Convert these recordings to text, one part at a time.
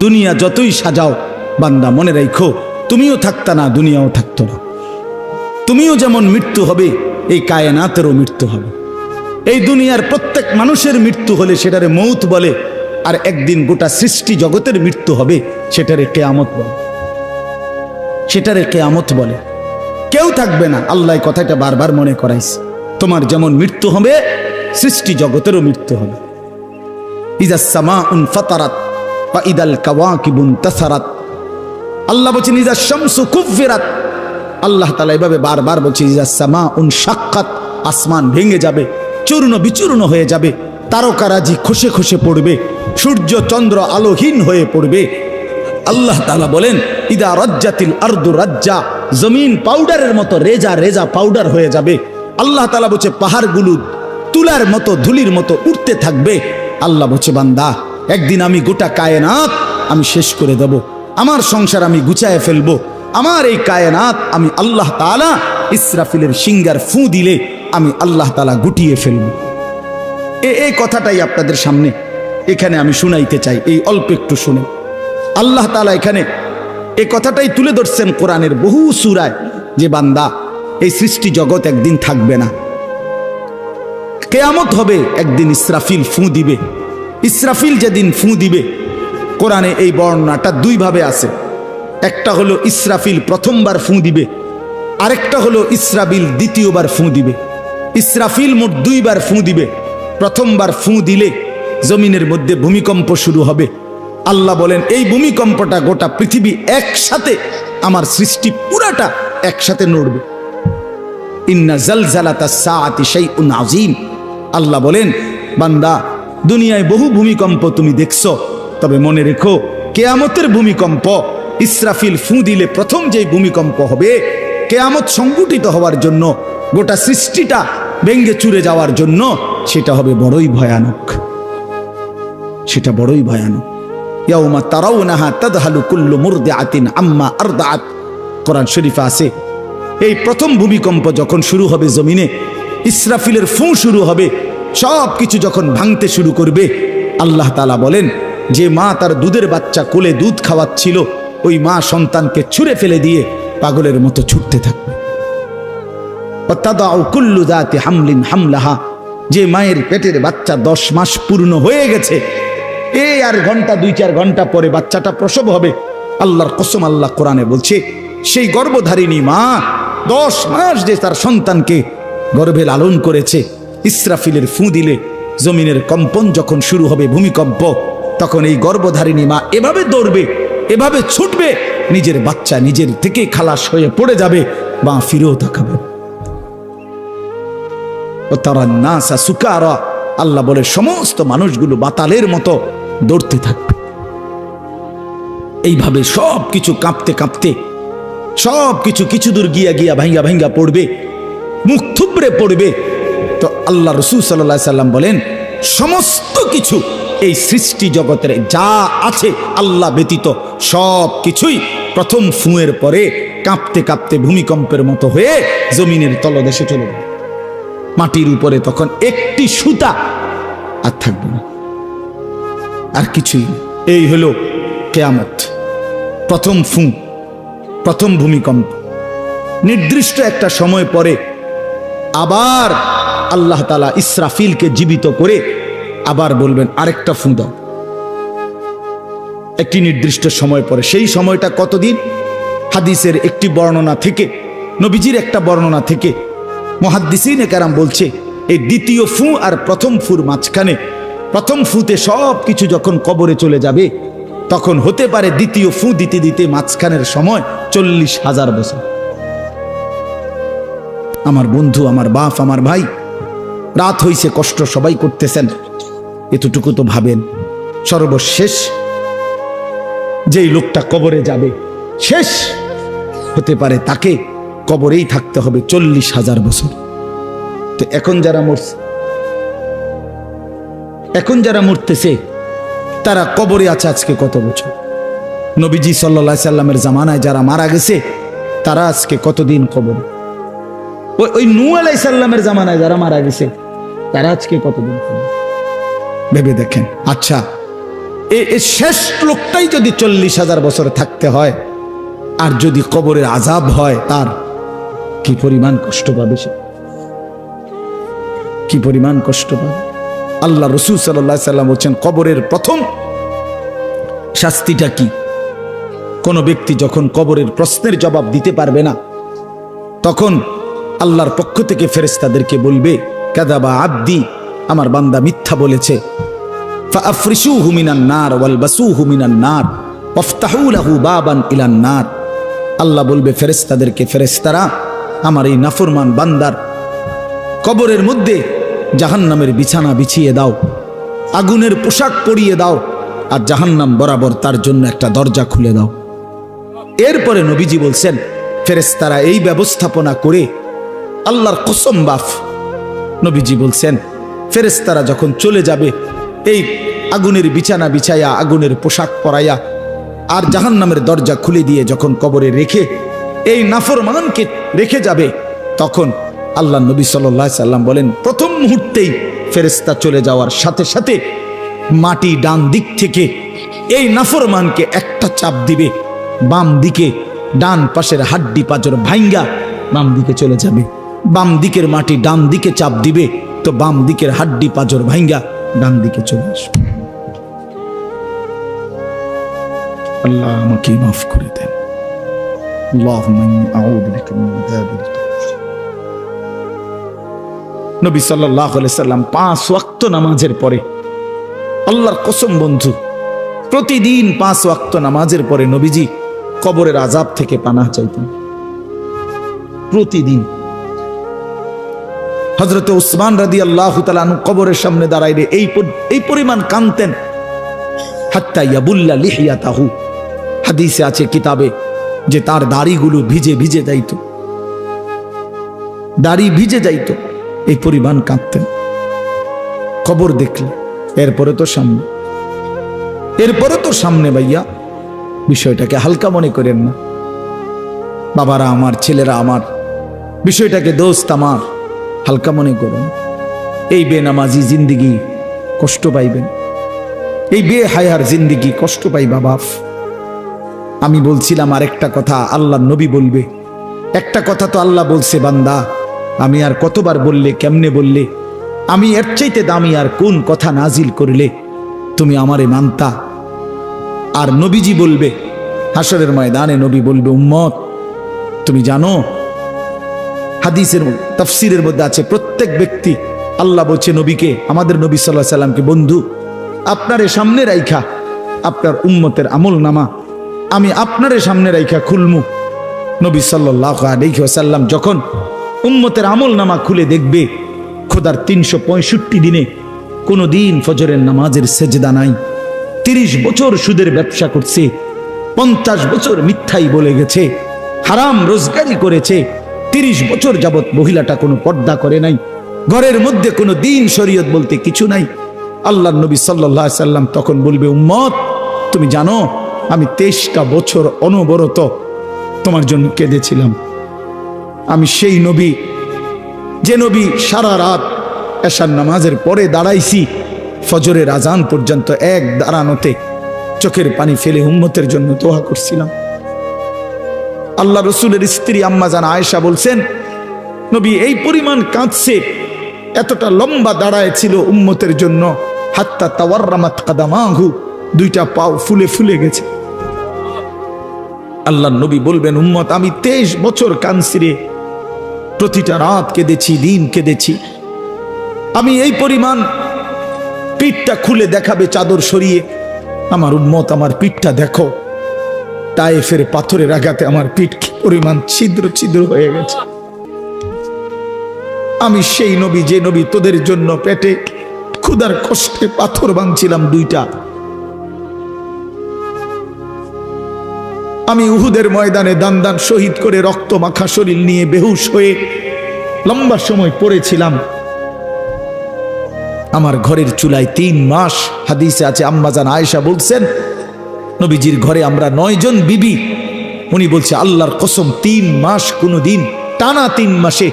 দুনিয়া যতই সাজাও বান্দা মনে রাখো তুমিও থাকতা না, দুনিয়াও থাকতো না। তুমিও যেমন মৃত্যু হবে, এই কায়নাতেরও মৃত্যু হবে। এই দুনিয়ার প্রত্যেক মানুষের মৃত্যু হলে সেটারে মৌত বলে, আর একদিন গোটা সৃষ্টি জগতের মৃত্যু হবে সেটারে কিয়ামত বলে। সেটারে কিয়ামত বলে। কেউ থাকবে না, আল্লাহ কথাটা বারবার মনে করাইছে। তোমার যেমন মৃত্যু হবে, সৃষ্টি জগতেরও মৃত্যু হবে। ইজাস সামাউন ফাতারাত ওয়া ইদাল কাওয়াকিবুন তাসারাত। আল্লাহ বলেছেন ইজাস শামসু কুফিরাত। আল্লাহ তাআলা এভাবে বারবার বলছে ইজাস সামাউন শাক্কাত, আসমান ভেঙে যাবে, চূর্ণ বিচূর্ণ হয়ে যাবে, তারকারাজি খসে খসে পড়বে, সূর্য চন্দ্র আলোহীন হয়ে পড়বে। আল্লাহ তাআলা বলেন ইদা রাজ্জাতিল আরদু রাজ্জা, জমিন পাউডারের মতো রেজা রেজা পাউডার হয়ে যাবে। আল্লাহ তাআলা বলছে পাহাড়গুলো তুলার মতো ধুলির মতো উঠতে থাকবে। আল্লাহ বলছে বান্দা একদিন আমি গোটা কায়নাত আমি শেষ করে দেব, আমার সংসার আমি গুছায় ফেলবো, আমার এই কায়নাত আমি আল্লাহ তাআলা ইসরাফিলের সিঙ্গার ফু দিলে আমি আল্লাহ তাআলা গুটিয়ে ফেলবো। এই কথাটাই আপনাদের সামনে এখানে আমি শুনাইতে চাই, এই অল্প একটু শুনে। আল্লাহ তাআলা এখানে এই কথাটাই তুলে ধরছেন কোরআনের বহু সূরায়, যে বান্দা এই সৃষ্টি জগৎ একদিন থাকবে না, কিয়ামত হবে, একদিন ইসরাফিল ফু দিবে। ইসরাফিল যেদিন ফু দিবে, কোরআনে এই বর্ণনাটা দুই ভাবে আছে। একটা হলো ইসরাফিল প্রথমবার ফু দিবে, আরেকটা হলো ইসরাফিল দ্বিতীয়বার ফু দিবে। ইসরাফিল মোট দুইবার ফু দিবে। প্রথমবার ফু দিলে জমিনের মধ্যে ভূমিকম্প শুরু হবে। আল্লাহ বলেন এই ভূমিকম্পটা গোটা পৃথিবী একসাথে, আমার সৃষ্টি পুরাটা একসাথে নড়বে। ইন্না জালজালাতাস সাআতি শাইউন আযীম। আল্লাহ বলেন বান্দা দুনিয়ায় বহু ভূমিকম্প তুমি দেখছো, তবে মনে রেখো কিয়ামতের ভূমিকম্প, ইসরাফিল ফু দিলে প্রথম যে ভূমিকম্প হবে, কিয়ামত সংঘটিত হওয়ার জন্য, গোটা সৃষ্টিটা ভেঙে চুরে যাওয়ার জন্য, সেটা হবে বড়ই ভয়ানক। সেটা বড়ই ভয়ানক। ইয়াউমা তারাউনাহা তাদহালু কুল্লু মুরদিআতিন আম্মা আরদাআত। কোরআন শরীফে আছে এই প্রথম ভূমিকম্প যখন শুরু হবে জমিনে, ইসরাফিলের ফু শুরু হবে, সব কিছু যখন ভাঙতে শুরু করবে, আল্লাহ তাআলা বলেন যে মা তার দুধের বাচ্চা কোলে দুধ খাওয়াচ্ছিল, ওই মা সন্তানকে ছুঁড়ে ফেলে দিয়ে পাগলের মতো ছুটতে থাকবে। ওয়াতাদাউ কুল্লু যাতি হামলিন হামলাহা, যে মায়ের পেটের বাচ্চা 10 মাস পূর্ণ হয়ে গেছে, এই আর ঘন্টা 2-4 ঘন্টা পরে বাচ্চাটা প্রসব হবে। আল্লাহর কসম, আল্লাহ কোরআনে বলছে সেই গর্ভধারিণী মা 10 মাস যে তার সন্তানকে গর্ভে লালন করেছে, ইসরাফিলের ফু দিলে জমিনের কম্পন যখন শুরু হবে, ভূমিকম্প, তখন এই গর্ভধারিণী মা এভাবে দৌড়বে, এভাবে ছুটবে, নিজের বাচ্চা নিজের থেকে খালাস হয়ে পড়ে যাবে, বা ফিরেও তাকাবে। ও তারা নাসা সুকারা, আল্লাহ বলে সমস্ত মানুষগুলো বাতালের মতো দৌড়তে থাকবে। এইভাবে সব কিছু কাঁপতে কাঁপতে সব কিছু কিছু দূর গিয়া গিয়া ভাঙ্গা ভাঙ্গা পড়বে, মুখ থুবড়ে পড়বে। তো আল্লাহ রাসূল সাল্লাল্লাহু আলাইহি সাল্লাম বলেন সমস্ত কিছু এই সৃষ্টি জগতের যা আছে আল্লাহ ব্যতীত সব কিছুই প্রথম ফুঁয়ের পরে কাঁপতে কাঁপতে ভূমিকম্পের মতো হয়ে জমিনের তলদেশে চলে যাবে। মাটির উপরে তখন একটি সুতা আর থাকবে না, আর কিছুই না। এই হলো কিয়ামত, প্রথম ফু, প্রথম ভূমিকম্প। নির্দিষ্ট একটা সময় পরে আবার আল্লাহ তাআলা ইসরাফিলকে জীবিত করে আবার বলবেন আরেকটা ফু দাও, একটি নির্দিষ্ট সময় পরে। সেই সময়টা কতদিন? হাদিসের একটি বর্ণনা থেকে, নবীজির একটা বর্ণনা থেকে মুহাদ্দিসিনে কেরাম বলছে এই দ্বিতীয় ফু আর প্রথম ফুর মাঝখানে, প্রথম ফুতে সব কিছু যখন কবরে চলে যাবে, তখন হতে পারে দ্বিতীয় ফু দিতে দিতে মাঝখানের সময় 40,000 বছর। আমার বন্ধু, আমার বাপ, আমার ভাই, রাত হইছে, কষ্ট সবাই করতেছেন, এতটুকু তো ভাবেন সর্বশেষ যেই লোকটা কবরে যাবে, শেষ হতে পারে তাকে কবরেই থাকতে হবে 40,000 বছর। তো এখন যারা মরতেছে তারা কবরে আছে আজকে কত বছর? নবীজি সাল্লাল্লাহু আলাইহি সাল্লামের জামানায় যারা মারা গেছে তারা আজকে কতদিন কবরে? ওই নূহ আলাইহিস সালামের জামানায় যারা মারা গেছে তারা আজকে কতদিন কবরে? ভেবে দেখেন। আচ্ছা, এই শেষ লোকটাই যদি 40,000 বছর থাকতে হয়, আর যদি কবরের আযাব হয়, তার কি পরিমাণ কষ্ট পাবে সে, কি পরিমাণ কষ্ট পাবে। আল্লাহ রাসূল সাল্লাল্লাহু আলাইহি সাল্লাম বলেন, কবরের প্রথম শাস্তিটা কি? কোন ব্যক্তি যখন কবরের প্রশ্নের জবাব দিতে পারবে না, তখন আল্লাহর পক্ষ থেকে ফেরেশতাদেরকে বলবে, কাযাবা আব্দি, আমার বান্দা মিথ্যা বলেছে। ফাআফরিশুহু মিনান নার ওয়ালবাসুহু মিনান নার ওয়াফতাহু লাহু বাবান ইলান নার। আল্লাহ বলবে ফেরেশতাদেরকে, ফেরেশতারা আমার এই নাফরমান বান্দার কবরের মধ্যে জাহান্নামের বিছানা বিছিয়ে দাও, আগুনের পোশাক পরিয়ে দাও, আর জাহান্নাম বরাবর তার জন্য একটা দরজা খুলে দাও। এরপরে নবীজি বলছেন, ফেরেশতারা এই ব্যবস্থাপনা করে, আল্লাহর কসম বাফ, নবীজি বলছেন ফেরেশতারা যখন চলে যাবে, এই আগুনের বিছানা বিছাইয়া, আগুনের পোশাক পরাইয়া, আর জাহান্নামের দরজা খুলে দিয়ে যখন কবরে রেখে এই নাফরমানকে রেখে যাবে, তখন আল্লাহ নবী সাল্লাল্লাহু আলাইহি সাল্লাম বলেন, প্রথম মুহূর্তেই ফেরেশতা চলে যাওয়ার সাথে সাথে মাটি ডান দিক থেকে এই নাফরমানকে একটা চাপ দিবে, বাম দিকে ডান পাশের হাড্ডি পাঁজর ভাঙ্গা বাম দিকে চলে যাবে। বাম দিকের মাটি ডান দিকে চাপ দিবে, তো বাম দিকের হাড্ডি পাঁজর ভাঙ্গা ডান দিকে চলে আসবে। আল্লাহ আমাকে মাফ করে দেন। আল্লাহুম্মা ইন্নী আউযু বিকা মিন আযাবিল কবর। নবী সাল্লাল্লাহু আলাইহি সাল্লাম 5 ওয়াক্ত নামাজের পরে, আল্লাহর কসম বন্ধু, প্রতিদিন 5 ওয়াক্ত নামাজের পরে নবীজি কবরের আযাব থেকে পানাহ চাইতেন, প্রতিদিন। হযরত উসমান রাদিয়াল্লাহু তাআলা আনহু কবরের সামনে দাঁড়াইলে এই পরিমাণ কাঁদতেন, হাত্তা ইয়াবুল্লা লিহিয়াতাহু। হাদিসে আছে কিতাবে যে তার দাড়িগুলো ভিজে ভিজে যাইত, দাড়ি ভিজে যাইত, এই পরিমাণ কাঁদতেন কবর দেখলে। এরপরে তো সামনে ভাইয়া, বিষয়টাকে হালকা মনে করেন না। বাবারা আমার, ছেলেরা আমার, বিষয়টাকে দোস্ত আমার, হালকা মনে করেন। এই বেনামাজি জিন্দিগি কষ্ট পাইবেন, এই বেহায়ার জিন্দিগি কষ্ট পাইবা বাপ। আমি বলছিলাম আরেকটা কথা আল্লাহ নবী বলবে, একটা কথা তো আল্লাহ বলছে, বান্দা আমি আর কতবার বললে, কেমনে বললে, আমি এর চাইতে দামি আর কোন কথা নাজিল করলে তুমি আমারে মানতা। আর নবীজি বলবে হাসরের ময়দানে, নবী বলবে, উম্মত তুমি জানো, হাদিসের তাফসীরের মধ্যে আছে, প্রত্যেক ব্যক্তি, আল্লাহ বলছে নবীকে, আমাদের নবী সাল্লাল্লাহু আলাইহি সাল্লামকে, বন্ধু আপনারে সামনে রাইখা আপনার উম্মতের আমল নামা আমি আপনারে সামনে রাইখা খুলমু। নবী সাল্লাল্লাহু আলাইহি ওয়াসাল্লাম যখন উম্মতের আমল নামা খুলে দেখবে, খোদার 365 দিনে কোনো দিন ফজরের নামাজের সেজদা নাই, 30 বছর সুদের ব্যবসা করছে, 50 বছর মিথ্যাই বলে গেছে, হারাম রোজগারি করেছে, 30 বছর যাবত মহিলাটা কোনো পর্দা করে নাই, ঘরের মধ্যে কোনো দিন শরীয়ত বলতে কিছু নাই। আল্লাহর নবী সাল্লাল্লাহু আলাইহি সাল্লাম তখন বলবে, উম্মত তুমি জানো আমি 23টা বছর অনবরত তোমার জন্য কেঁদেছিলাম। আমি সেই নবী, যে নবী সারা রাত এশার নামাজের পরে দাঁড়াইছি ফজরের আজান পর্যন্ত, এক দাঁড়ানোতে চোখের পানি ফেলে উম্মতের জন্য দোয়া করছিলাম। আল্লাহ রসুলের স্ত্রী আম্মা জান আয়েশা বলছেন, নবী এই পরিমাণ কাঁদছে, এতটা লম্বা দাঁড়ায় ছিল উম্মতের জন্য, হাত্তা তাওয়াররামাত কাদামাহু, 2টা পাও ফুলে ফুলে গেছে। আল্লাহ নবী বলবেন, উম্মত আমি 23 বছর কাঁদছি রে, প্রতিটা রাত কেঁদেছি, দিন কেঁদেছি। আমি এই পরিমাণ, পিঠটা খুলে দেখাবে চাদর সরিয়ে, আমার উম্মত আমার পিঠটা দেখো, তায়েফের পাথরের আঘাতে আমার পিঠ কি পরিমাণ ছিদ্র ছিদ্র হয়ে গেছে। আমি সেই নবী, যে নবী তোদের জন্য পেটে ক্ষুধার কষ্টে পাথর ভাঙছিলাম 2টা। আমি উহুদের ময়দানে দান দান শহীদ করে রক্ত মাখা শরীর নিয়ে বেহুশ হয়ে লম্বা সময় পড়েছিলাম। আমার ঘরের চুলায় 3 মাস, হাদিসে আছে আম্মা জান আয়েশা বলছেন, নবীজির ঘরে আমরা 9 জন বিবি, উনি বলছে আল্লাহর কসম 3 মাস, কোনো দিন টানা 3 মাসে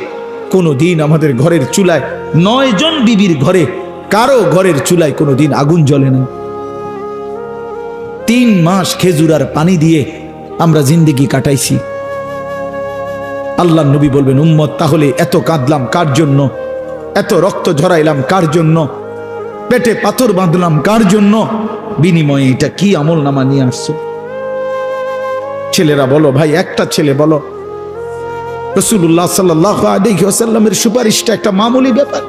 কোনো দিন আমাদের ঘরের চুলায়, 9 জন বিবির ঘরে কারো ঘরের চুলায় কোনো দিন আগুন জ্বলে না। 3 মাস খেজুর আর পানি দিয়ে আমরা জিন্দেগি কাটাইছি। আল্লাহ নবী বলবেন, উম্মত তাহলে এত কাঁদলাম কার জন্য, এত রক্ত ঝরাইলাম কার জন্য, পেটে পাথর বাঁধলাম কার জন্য, বিনিময়ে এটা কি আমল নামা নিয়ে আসছো? ছেলেরা বলো ভাই, একটা ছেলে বলো রাসূলুল্লাহ সাল্লাল্লাহু আলাইহি ওয়াসাল্লামের সুপারিশটা একটা মামুলি ব্যাপার?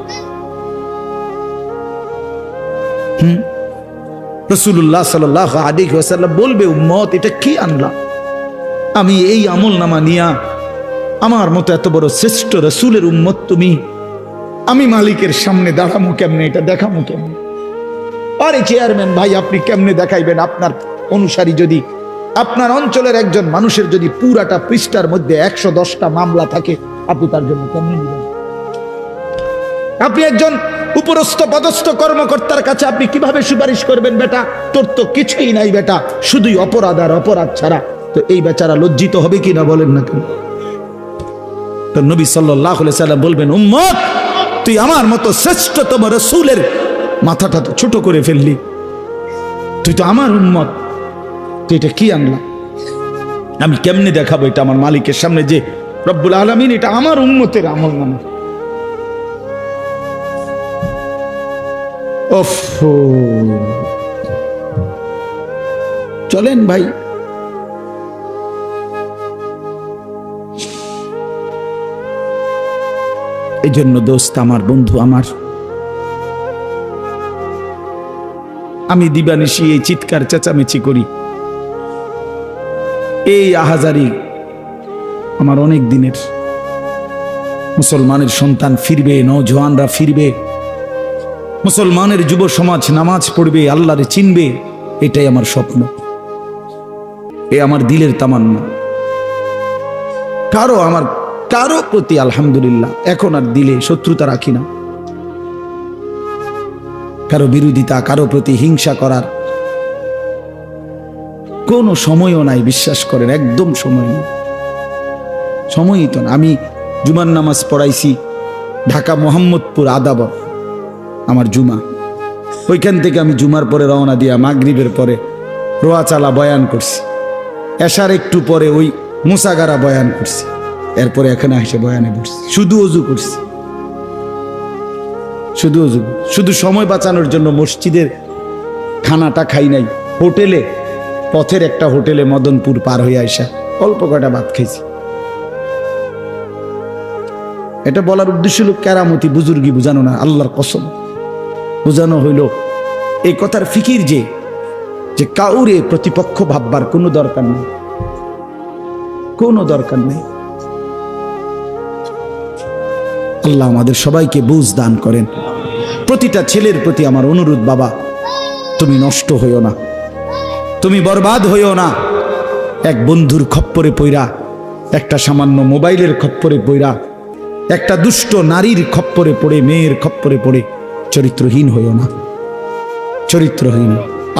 রাসূলুল্লাহ সাল্লাল্লাহু আলাইহি ওয়াসাল্লাম বলবে, উম্মত এটা কি আনলা? আমি এই আমল নামা নিয়া আমার মতো এত বড় শ্রেষ্ঠ রাসূলের উম্মত তুমি, আমি মালিকের সামনে দাঁড়ামু কেমনে, এটা দেখামু কেমনে? আরে চেয়ারম্যান ভাই, আপনি কেমনে দেখাইবেন? আপনার অনুসারী যদি, আপনার অঞ্চলের একজন মানুষের যদি পুরাটা পৃষ্ঠার মধ্যে 110টা মামলা থাকে, আপনি তার জন্য কেমনে নেবেন? আপনি একজন উপরস্থ পদস্থ কর্মকর্তার কাছে আপনি কিভাবে সুপারিশ করবেন? বেটা তোর তো কিছুই নাই বেটা, শুধুই অপরাধ আর অপরাধ ছাড়া। তো এই বেচারা লজ্জিত হবে কিনা বলেন না কেন? তো নবী সাল্লাল্লাহু আলাইহি সাল্লাম বলবেন, উম্মত তুই আমার মতো শ্রেষ্ঠতম রাসূলের মাথাটা তো ছোট করে ফেললি, তুই তো আমার উম্মত, তুই এটা কি আনলা? আমি কেমনে দেখাবো এটা আমার মালিকের সামনে যে রব্বুল আলামিন এটা আমার উম্মতের আমল নামা? চলেন ভাই, এই জন্য দোস্ত আমার, বন্ধু আমার, আমি দিবানিশি এই চিৎকার চেঁচামেচি করি, এই আহাজারি আমার অনেক দিনের। মুসলমানের সন্তান ফিরবে, নওজওয়ানরা ফিরবে, মুসলমানের যুব সমাজ নামাজ পড়বে, আল্লাহরে চিনবে, এটাই আমার স্বপ্ন, এ আমার দিলের তামান্না। কারো প্রতি আলহামদুলিল্লাহ এখন আর দিলে শত্রুতা রাখি না, কারো বিরোধিতা, কারো প্রতি হিংসা করার কোনো সময়ও নাই, বিশ্বাস করেন, একদম সময় নেই, সময়ই তো না। আমি জুমার নামাজ পড়াইছি ঢাকা মোহাম্মদপুর আদাবর, আমার জুমা, ওইখান থেকে আমি জুমার পরে রওনা দিয়া মাগরিবের পরে রোয়াচালা বয়ান করছি, এশার একটু পরে ওই মুসাগারা বয়ান করছি, এরপরে এখানে এসে বয়ানে বসছি, শুধু অজু করছি, শুধু অজু, শুধু সময় বাঁচানোর জন্য মসজিদের খানাটা খাই নাই, হোটেলে, পথের একটা হোটেলে মদনপুর পার হয়ে আসা অল্প কটা ভাত খাইছি। এটা বলার উদ্দেশ্য হলো কেরামতি বুজুর্গি বুঝানো না, আল্লাহর কসম বুঝানো হইল এই কথার ফিকির যে কাউরে প্রতিপক্ষ ভাববার কোনো দরকার নেই, কোনো দরকার নেই। আল্লাহ আমাদের সবাইকে বুঝ দান করেন। প্রতিটা ছেলের প্রতি আমার অনুরোধ, বাবা তুমি নষ্ট হইও না, তুমি বরবাদ হইও না। এক বন্ধুর খপ্পরে পইরা, একটা সামান্য মোবাইলের খপ্পরে পইরা, একটা দুষ্ট নারীর খপ্পরে পড়ে, মেয়ের খপ্পরে পড়ে চরিত্রহীন হইও না, চরিত্রহীন।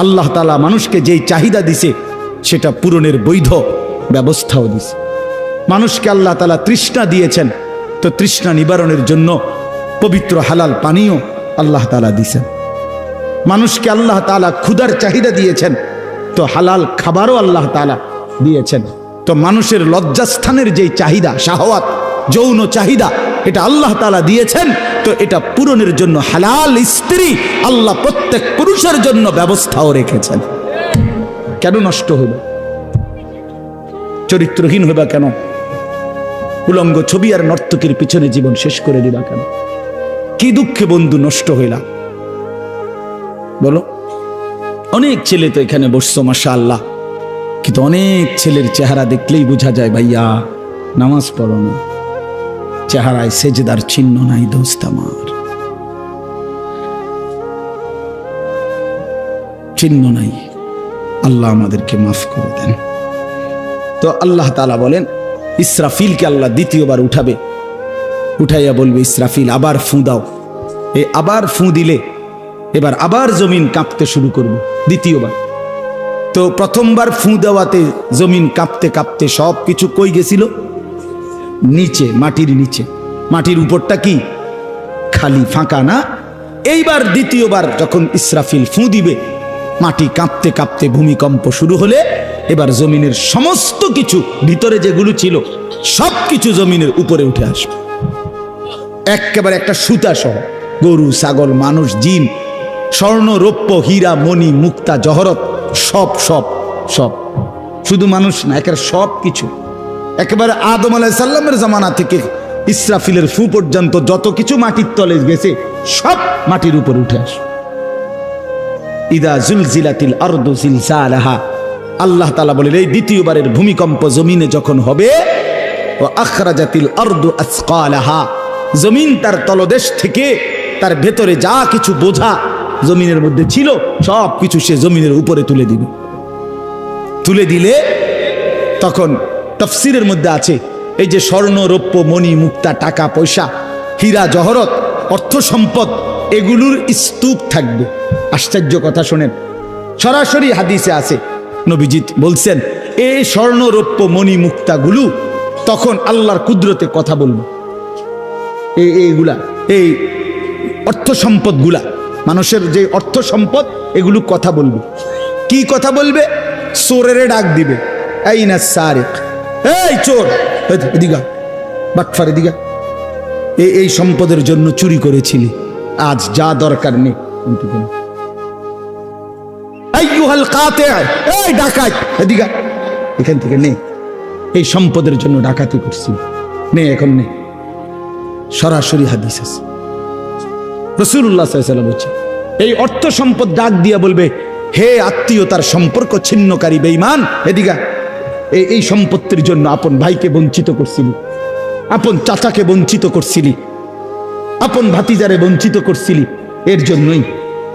আল্লাহ তাআলা মানুষকে যেই চাহিদা দিছে সেটা পূরণের বৈধ ব্যবস্থাও দিছে। মানুষকে আল্লাহ তাআলা তৃষ্ণা দিয়েছেন, তো তৃষ্ণা নিবারণের জন্য পবিত্র হালাল পানীয় আল্লাহ তাআলা দিয়েছেন। মানুষকে আল্লাহ তাআলা ক্ষুধার চাহিদা দিয়েছেন, তো হালাল খাবারও আল্লাহ তাআলা দিয়েছেন। তো মানুষের লজ্জাস্থানের যেই চাহিদা, শাহওয়াত, যৌন চাহিদা, এটা আল্লাহ তাআলা দিয়েছেন, তো এটা পূরণের জন্য হালাল স্ত্রী আল্লাহ প্রত্যেক পুরুষের জন্য ব্যবস্থাও রেখেছেন। কেন নষ্ট হইবে? চরিত্রহীন হইবা কেন? উলঙ্গ ছবি আর নর্তকীর পিছনে জীবন শেষ করে দিবা কেন? কি দুঃখে বন্ধু নষ্ট হইলা বলো? অনেক ছেলে তো এখানে বসছো মাশাআল্লাহ, কিন্তু অনেক ছেলের চেহারা দেখলেই বোঝা যায় ভাইয়া নামাজ পড়ো না, চেহারায় সেজদার চিহ্ন নাই। দোস্ত আমার, চিহ্ন নাই। আল্লাহ আমাদেরকে মাফ করে দেন। তো আল্লাহ তাআলা বলেন, ইসরাফিলকে আল্লাহ দ্বিতীয়বার উঠাবে, উঠাইয়া বলবে, ইসরাফিল আবার ফুঁ দাও। এই আবার ফুঁ দিলে এবার আবার জমিন কাঁপতে শুরু করবে দ্বিতীয়বার। তো প্রথমবার ফুঁ দেওয়াতে জমিন কাঁপতে কাঁপতে সব কিছু কই গেছিল? নিচে, মাটির নিচে। মাটির উপরটা কি? খালি, ফাঁকা না? এইবার দ্বিতীয়বার যখন ইসরাফিল ফুঁ দিবে, মাটি কাঁপতে কাঁপতে ভূমিকম্প শুরু হলে এবার জমিনের সমস্ত কিছু ভিতরে যেগুলো ছিল সব কিছু জমিনের উপরে উঠে আসবে, একেবারে একটা সুতা সহ। গরু, ছাগল, মানুষ, জিন, স্বর্ণ, রৌপ্য, হীরা, মণি, মুক্তা, জহরত, সব সব সব, শুধু মানুষ না, একেবারে সব কিছু, একেবারে আদম আলাইহিস সালামের জামানা থেকে ইসরাফিলের ফু পর্যন্ত যত কিছু মাটির তলে গেছে সব মাটির উপর উঠে আসে। ইদা জুলজিলাতিল আরদু জিলজালাহা, আল্লাহ তাআলা বলেন এই দ্বিতীয়বারের ভূমিকম্প জমিনে যখন হবে, ওয়া আখরাজাতিল আরদু আসকালাহা, জমিন তার তলদেশ থেকে তার ভেতরে যা কিছু বোঝা জমিনের মধ্যে ছিল সব কিছু সে জমিনের উপরে তুলে দিবে। তুলে দিলে তখন তাফসীরের মধ্যে আছে এই যে স্বর্ণ, রৌপ্য, মণি, মুক্তা, টাকা পয়সা, হীরা, জহরত, অর্থ সম্পদ, এগুলোর স্তূপ থাকবে। আশ্চর্য কথা শোনেন, সরাসরি হাদিসে আছে, নবীজি বলছেন এই স্বর্ণ, রৌপ্য, মণি, মুক্তাগুলো তখন আল্লাহর কুদরতে কথা বলবে। এইগুলা, এই অর্থ সম্পদগুলা, মানুষের যে অর্থ সম্পদ, এগুলো কথা বলবে। কি কথা বলবে? চোরেরে ডাক দিবে, আইনা সারিক, এই চোর, এদিকে বাটফার, এদিকে এই সম্পদের জন্য চুরি করেছিলি, আজ যা দরকার নেই। আইয়ুহাল কাতি, এই ডাকাত, এদিকে এখান থেকে নে, এই সম্পদের জন্য ডাকাতি করছি, নে এখন নে। সরাসরি হাদিস আছে, রাসূলুল্লাহ সাল্লাল্লাহু আলাইহি ওয়াসাল্লাম বলছেন এই অর্থ সম্পদ ডাক দিয়া বলবে, হে আত্মীয়তার সম্পর্ক ছিন্নকারী বেঈমান, এদিকে এই সম্পত্তির জন্য আপন ভাইকে বঞ্চিত করছিলি, আপন চাচাকে বঞ্চিত করছিলি, আপন ভাতিজারে বঞ্চিত করছিলি, এর জন্যই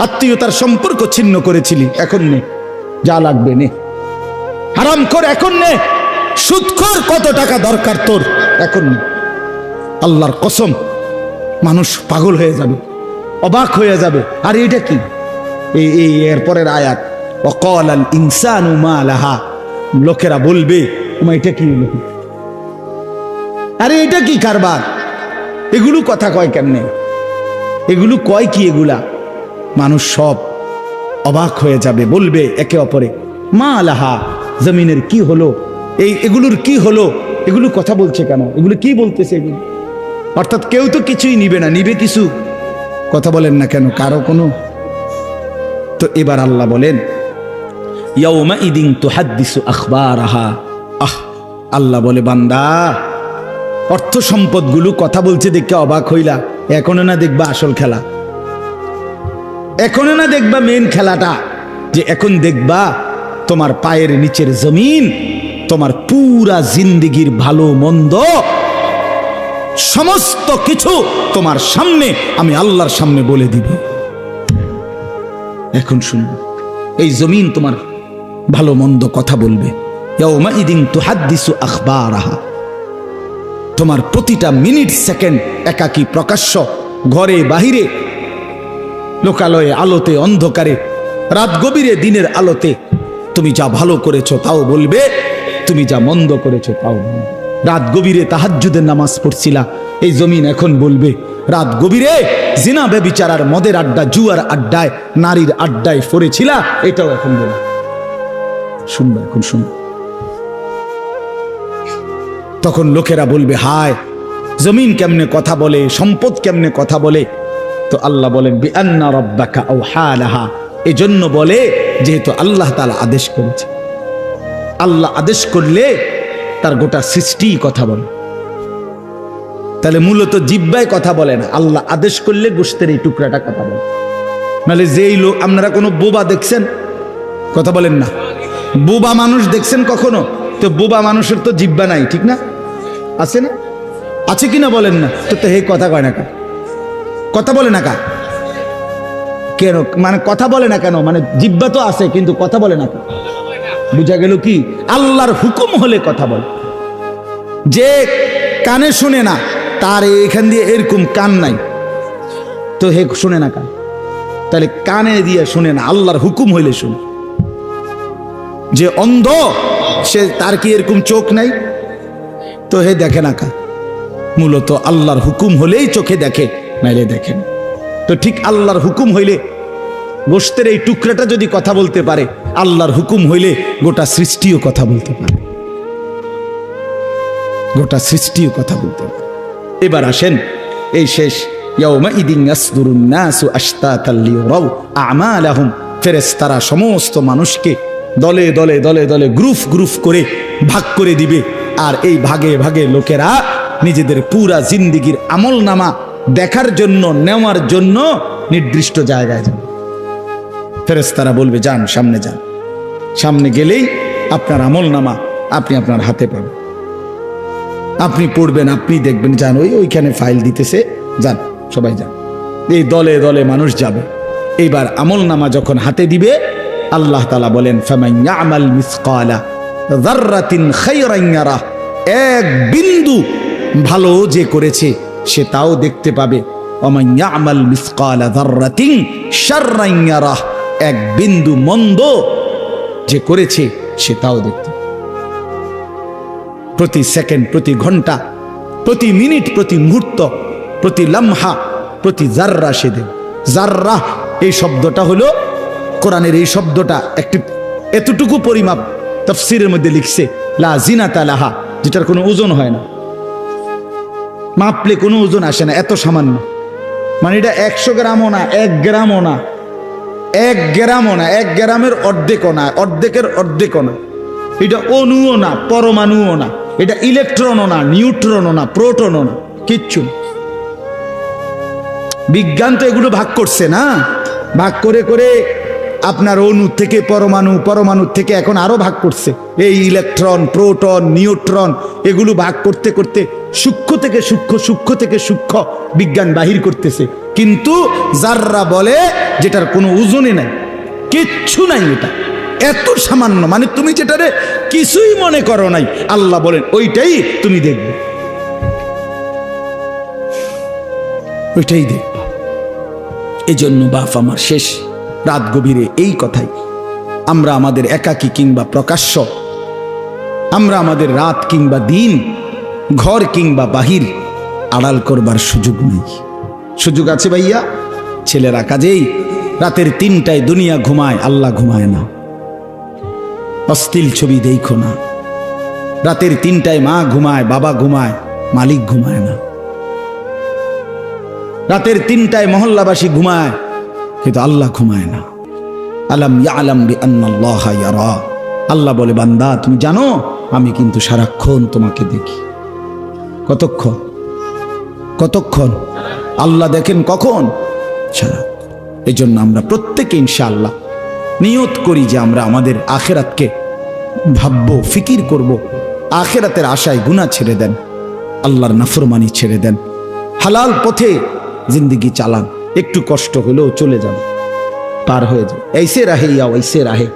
আত্মীয়তার সম্পর্ক ছিন্ন করেছিলি, এখন নে যা লাগবে নে, হারাম কর এখন নে, সুদখোর কত টাকা দরকার তোর এখন নে। আল্লাহর কসম, মানুষ পাগল হয়ে যাবে, অবাক হয়ে যাবে। আর এটা কি? এই এরপরের আয়াত, ওয়াকালাল ইনসানু মা লাহা, লোকেরা বলবে এটা কি হলো, আরে এটা কি কারবার, এগুলো কথা কয় কেমনে, এগুলো কয় কি, এগুলা মানুষ সব অবাক হয়ে যাবে, বলবে একে অপরে মা লাহা, জমিনের কি হলো, এগুলোর কি হলো, এগুলো কথা বলছে কেন, এগুলো কি বলতেছে এগুলো? অর্থাৎ কেউ তো কিছুই নিবে না, নিবে কিছু, কথা বলেন না কেন কারো কোনো। তো এবার আল্লাহ বলেন ইয়াউমা ইদিন তুহাদ্দিসু আখবারাহা, আল্লাহ বলে বান্দা অর্থ সম্পদগুলো কথা বলছে দেখে অবাক হইলা, এখনো না দেখবা আসল খেলা, এখনো না দেখবা মেন খেলাটা, যে এখন দেখবা তোমার পায়ের নিচের জমিন, তোমার পুরা জিন্দেগির ভালো মন্দ সমস্ত কিছু তোমার সামনে আমি আল্লাহর সামনে বলে দিব। এখন শুনবে, এই জমিন তোমার ভালো মন্দ কথা বলবে। ইয়াউমা ইদিন তুহাদ্দিসু আখবারাহা, তোমার প্রতিটা মিনিট সেকেন্ড একাকী প্রকাশ্য, ঘরে বাহিরে, লোকালয়ে, আলোতে, অন্ধকারে, রাত গভীরে, দিনের আলোতে, তুমি যা ভালো করেছো তাও বলবে, তুমি যা মন্দ করেছো তাও বলবে। রাত গভীরে তাহাজ্জুদের নামাজ পড়ছিলা, এই জমিন এখন বলবে রাত গভীরে জিনা ব্যভিচার, মদের আড্ডা, জুয়ার আড্ডায়, নারীর আড্ডায় পড়েছিলা, এটাও এখন বলবে। শুনবে, এখন শুনবে। তখন লোকেরা বলবে হায়, জমিন কেমনে কথা বলে, সম্পদ কেমনে কথা বলে। তো আল্লাহ বলেন বিআন্না রাব্বাকা আওহা লাহা, এজন্য বলে যেহেতু আল্লাহ তাআলা আদেশ করেছে। আল্লাহ আদেশ করলে তার গোটা সৃষ্টি কথা বলে, তাহলে মূলত জিহ্বায় কথা বলে না, আল্লাহ আদেশ করলে গোশতের এই টুকরাটা কথা বলে। নাহলে যেই লোক, আপনারা কোনো বোবা দেখছেন, কথা বলেন না, বোবা মানুষ দেখছেন কখনো? তো বোবা মানুষের তো জিহ্বা নাই, ঠিক না? আছে না? আছে কিনা বলেন না? তো হে কথা কয় না কা, কথা বলে না কা কেন, মানে কথা বলে না কেন, মানে জিহ্বা তো আছে কিন্তু কথা বলে না কা। বুঝা গেল কি? আল্লাহর হুকুম হলে কথা বলে। যে কানে শুনে না, তার এখান দিয়ে এরকম কান নাই, তো হে শুনে না কান, তাহলে কানে দিয়ে শুনে না, আল্লাহর হুকুম হইলে শুনে। যে অন্ধ, সে তার কি এরকম চোখ নাই, তো হে দেখে না কা। মূলত আল্লাহর হুকুম হলেই চোখে দেখে, নাইলে দেখেন। তো ঠিক আল্লাহর হুকুম হইলে গোশতের এই টুকরাটা যদি কথা বলতে পারে, আল্লাহর হুকুম হইলে গোটা সৃষ্টিও কথা বলতে পারে, গোটা সৃষ্টিও কথা বলতে পারে। এবার আসেন এই শেষ ইয়াউমাইদিন ইয়াসদুরুন নাসু আশতাতাল লিয়ারাউ আমালাহুম, ফেরেশতারা সমস্ত মানুষকে দলে দলে দলে দলে গ্রুপ গ্রুপ করে ভাগ করে দিবে। আর এই ভাগে ভাগে লোকেরা নিজেদের পুরা জিন্দেগির আমলনামা দেখার জন্য, নেওয়ার জন্য নির্দিষ্ট জায়গায় যাবে। ফেরেশতারা বলবে যান, সামনে যান। সামনে গেলেই আপনার আমলনামা আপনি আপনার হাতে পাবেন, আপনি পড়বেন, আপনি দেখবেন, যান ওইখানে ফাইল দিতেছে, যান সবাই যান। এই দলে দলে মানুষ যাবে। এইবার আমলনামা যখন হাতে দিবে, আল্লাহ তাআলা বলেন ফামান ইয়ামাল মিসকালা যাররাতিন খায়রান ইয়ারা, এক বিন্দু ভালো যে করেছে সে তাও দেখতে পাবে। ওমান ইয়ামাল মিসকালা যাররাতিন শাররান ইয়ারা, এক বিন্দু মন্দ যে করেছে সে তাও দেখতে পাবে। প্রতি সেকেন্ড, প্রতি ঘন্টা, প্রতি মিনিট, প্রতি মুহূর্ত, প্রতি লামহা, প্রতি জাররা সে দেবে। জাররা এই শব্দটা হলো কোরআনের, এই শব্দটা একটি এতটুকু পরিমাপ তাফসীরের মধ্যে লিখছে লা জিনাতা লাহা, যেটার কোনো ওজন হয় না, মাপলে কোনো ওজন আসে না, এত সামান্য। মানে এটা 100 গ্রামও না, 1 গ্রামও না, 1 গ্রামও না, 1 গ্রামের অর্ধেকও না, অর্ধেকের অর্ধেকও না। এটা অণুও না, পরমাণুও না, এটা ইলেকট্রনও না, নিউট্রনও না, প্রোটনও না, কিচ্ছু না। বিজ্ঞান তো এগুলো ভাগ করছে না, ভাগ করে করে আপনার অণু থেকে পরমাণু, পরমাণু থেকে এখন আরো ভাগ করছে। এই ইলেকট্রন, প্রোটন, নিউট্রন এগুলো ভাগ করতে করতে সূক্ষ্ম থেকে সূক্ষ্ম, সূক্ষ্ম থেকে সূক্ষ্ম বিজ্ঞান বাহির করতেছে। কিন্তু জাররা বলে যেটার কোনো ওজনই নাই, কিচ্ছু নাই, এটা এত সামান্য। মানে তুমি যেটারে কিছুই মনে করো নাই, আল্লাহ বলেন ওইটাই তুমি দেখবে, ওইটাই দেখবে। এই জন্য বাপ আমার শেষ রাত গভীরে এই কথাই, আমরা আমাদের একাকী কিংবা প্রকাশ্য, আমরা আমাদের রাত কিংবা দিন, ঘর কিংবা বাহির আড়াল করবার সুযোগ নেই। সুযোগ আছে ভাইয়া? ছেলেরা কাজেই রাতের 3টায় দুনিয়া ঘুমায়, আল্লাহ ঘুমায় না। অশ্লীল ছবি দেখো না। রাতের 3টায় মা ঘুমায়, বাবা ঘুমায়, মালিক ঘুমায় না। রাতের 3টায় মহল্লাবাসী ঘুমায়, কিন্তু আল্লাহ ঘুমায় না। আলাম ইয়ালাম বিআন্নাল্লাহা ইয়ারা, আল্লাহ বলে বান্দা তুমি জানো আমি কিন্তু সারাক্ষণ তোমাকে দেখি। কতক্ষণ? কতক্ষণ? আল্লাহ দেখেন কখন? সারাক্ষণ। এই জন্য আমরা প্রত্যেকে ইনশাআল্লাহ নিয়ত করি যে আমরা আমাদের আখিরাতকে ভাববো, ফিকির করব। আখিরাতের আশায় গুনাহ ছেড়ে দেন, আল্লাহর নাফরমানি ছেড়ে দেন, হালাল পথে জিন্দেগি চালান। একটু কষ্ট হলেও চলে যান, পার হয়ে যান। ऐसे रहे या वैसे रहे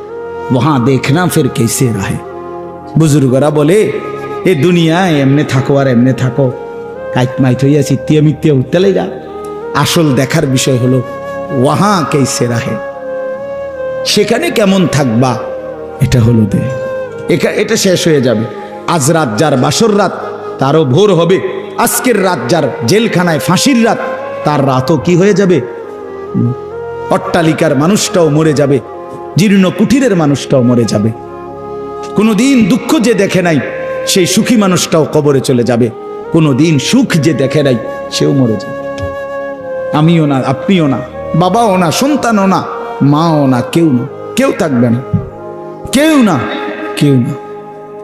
वहां देखना फिर कैसे रहे। বুজুর্গরা বলে এ দুনিয়ায় এমনে থাকো আর এমনে থাকো, কাইট মাইট হইয়া চিত্তিয়া মিত্তিয়া উঠতে লাগা। আসল দেখার বিষয় হলো ওয়াহা কেসে রাহে, সেখানে কেমন থাকবা, এটা হলো দে। এটা শেষ হয়ে যাবে। আজ রাত যার বাসর রাত, তারও ভোর হবে। আজকের রাত যার জেলখানায় ফাঁসির রাত, তার রাতও কি হয়ে যাবে? অট্টালিকার মানুষটাও মরে যাবে, জীর্ণ কুঠিরের মানুষটাও মরে যাবে। কোনোদিন দুঃখ যে দেখে নাই সেই সুখী মানুষটাও কবরে চলে যাবে। কোনোদিন সুখ যে দেখে নাই সেও মরে যাবে। আমিও না, আপনিও না, বাবাও না, সন্তানও না, মাও না, কেউ না, কেউ থাকবে না, কেউ না, কেউ না।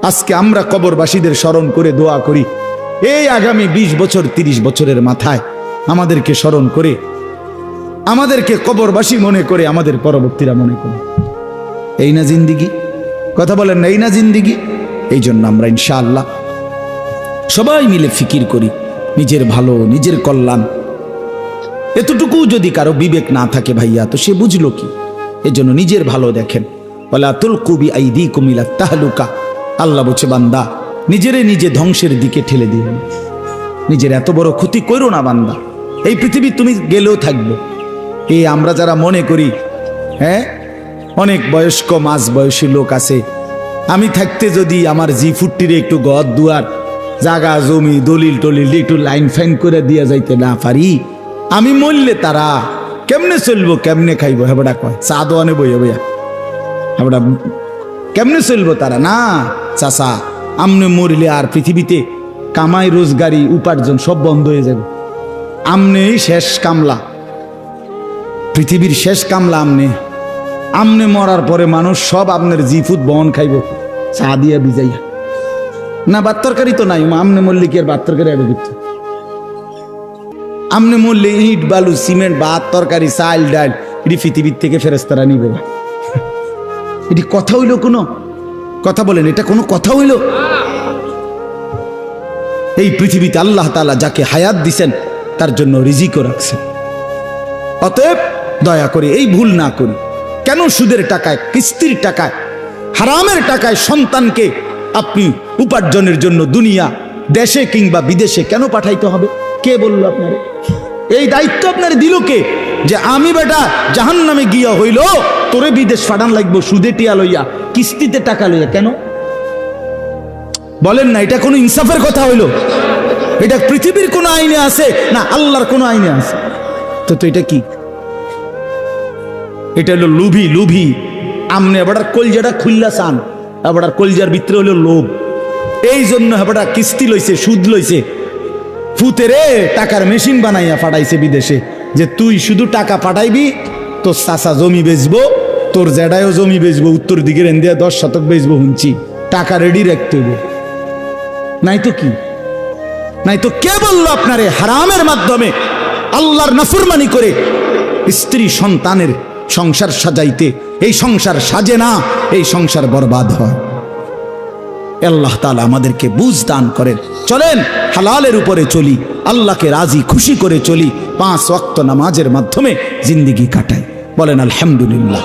আজকে আমরা কবরবাসীদের স্মরণ করে দোয়া করি, এই আগামী 20 বছর 30 বছরের মাথায় আমাদেরকে স্মরণ করে, আমাদেরকে কবরবাসী মনে করে, আমাদের পরবর্তীরা মনে করে। এই না জিন্দিগি? কথা বলেন না, এই না জিন্দিগি? এই জন্য আমরা ইনশাআল্লাহ সবাই মিলে ফিকির করি নিজের ভালো, নিজের কল্যাণ। এতটুকু যদি কারো বিবেক না থাকে ভাইয়া, তো সে বুঝলো কি? এই জন্য নিজের ভালো দেখেন। ওয়ালা তুলকু বিআইদিকুম ইলা তাহলুকা, আল্লাহ বলছে বান্দা নিজেরে নিজে ধ্বংসের দিকে ঠেলে দিও না, নিজের এত বড় ক্ষতি করো না বান্দা। এই পৃথিবী তুমি গেলেও থাকবে। এই আমরা যারা মনে করি, হ্যাঁ অনেক বয়স্ক মাঝ বয়সী লোক আছে, আমি থাকতে যদি আমার জি40 একটু ঘর দুয়ার জাগা জমি দলিল টলিল একটু লাইন ফাইন করে দিয়ে যাইতে না পারি, আমি মরলে তারা কেমনে চলবো কেমনে খাইবো হেবড়া কয় চা দোয়ানে বইয়া বইয়া হেবড়া কেমনে চলবো তারা না চাচা আমনে মরিলে আর পৃথিবীতে কামাই রোজগারি উপার্জন সব বন্ধ হয়ে যাবে আমনেই শেষ কামলা পৃথিবীর শেষ কামলা আমনে মরার পরে মানুষ সব আপনার জিফুত বহন খাইব চা দিয়া ভিজাইয়া না ভাত তরকারি তো নাই আমনে মরলে কি আর ভাত তরকারি আগে দিত আমনে মরলে ইট বালু সিমেন্ট ভাত তরকারি চাল ডাল এটি পৃথিবীর থেকে ফেরেস্তারা নিবে এটি কথা হইল কোনো কথা বলেন এটা কোনো কথা হইল এই পৃথিবীতে আল্লাহ তাআলা যাকে হায়াত দিছেন তার জন্য রিজিকও রাখছেন অতএব দয়া করে এই ভুল না করি কেন সুদের টাকায় কিস্তির টাকায় হারামের টাকায় সন্তানকে আপনি উপার্জনের জন্য দুনিয়া দেশে কিংবা বিদেশে কেন পাঠাইতে হবে কে বলল আপনারে এই দায়িত্ব আপনার দিল কে যে আমি বেটা জাহান্নামে গিয়া হইল তোরে বিদেশ পাঠান লাগবো সুদে টিয়া লইয়া কিস্তিতে টাকা লইয়া কেন বলেন না এটা কোনো ইনসাফের কথা হইল এটা পৃথিবীর কোন আইনে আছে না আল্লাহর কোন আইনে আছে তো এটা কি এটা হলো লুভি আমনে আবার কলজাটা খুললা চান আবার কলজার ভিতরে হলো লোভ এই জন্য আবার কিস্তি লইছে সুদ লইছে ফুতেরে টাকার মেশিন বানাইয়া পাঠাইছে বিদেশে যে তুই শুধু টাকা পাঠাইবি তোর চাচা জমি বেচবো তোর জেডায়ও জমি বেচবো উত্তর দিকের এন্দিয়া 10 শতক বেচবো হুঁচি টাকা রেডি রাখতে হইব নাই তো কি নাই তো কে বললো আপনারে হারামের মাধ্যমে আল্লাহর নাফরমানি করে স্ত্রী সন্তানের সংসার সাজাইতে এই সংসার সাজে না এই সংসার বরবাদ হয় আল্লাহ তাআলা আমাদেরকে বুঝ দান করেন চলেন হালালের উপরে চলি আল্লাহকে রাজি খুশি করে চলি 5 ওয়াক্ত নামাজের মাধ্যমে জিন্দেগি কাটাই বলেন আলহামদুলিল্লাহ।